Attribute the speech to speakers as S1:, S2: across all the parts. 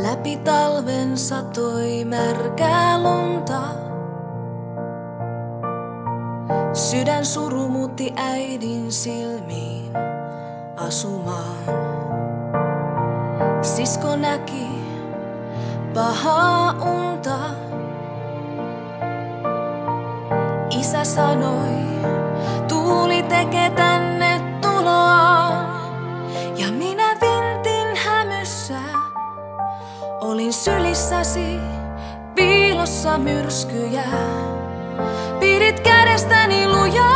S1: Läpi talven satoi märkää lunta. Sydän surumutti äidin silmiin asumaan. Sisko näki pahaa unta. Isä sanoi, tuuli tekee tänne tuloaan. Ja minä vintin hämyssä, olin sylissäsi, piilossa myrskyjä. Pidit kädestäni lujaa,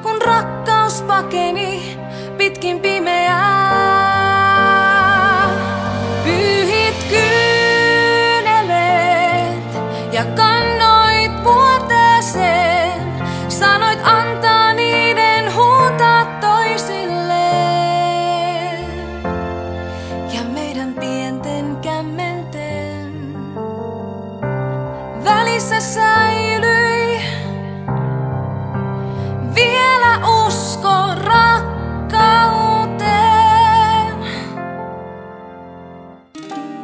S1: kun rakkaus pakeni pitkin pimeää. Pyyhit kyyneleet ja kannoit vuoteeseen. Sanoit antaa niiden huutaa toisilleen. Ja meidän pienten kämmenten välissä säilyi vielä usko rakkauteen.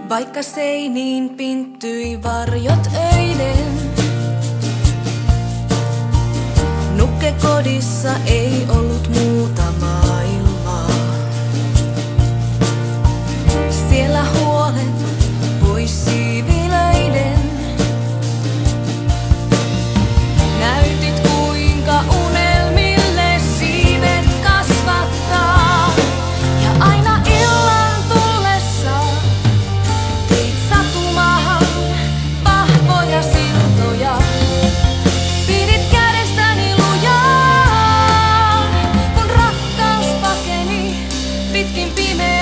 S1: Vaikka seiniin pinttyi varjot öiden, nukkekodissa ei ollut muuta maailmaa. Siellä huolet pois siivilöiden. Näytit kuinka unelmille siivet kasvattaa. Ja aina illan tullessa teit satumaahan vahvoja siltoja. Pidit kädestäni lujaa, kun rakkaus pakeni pitkin pimeää.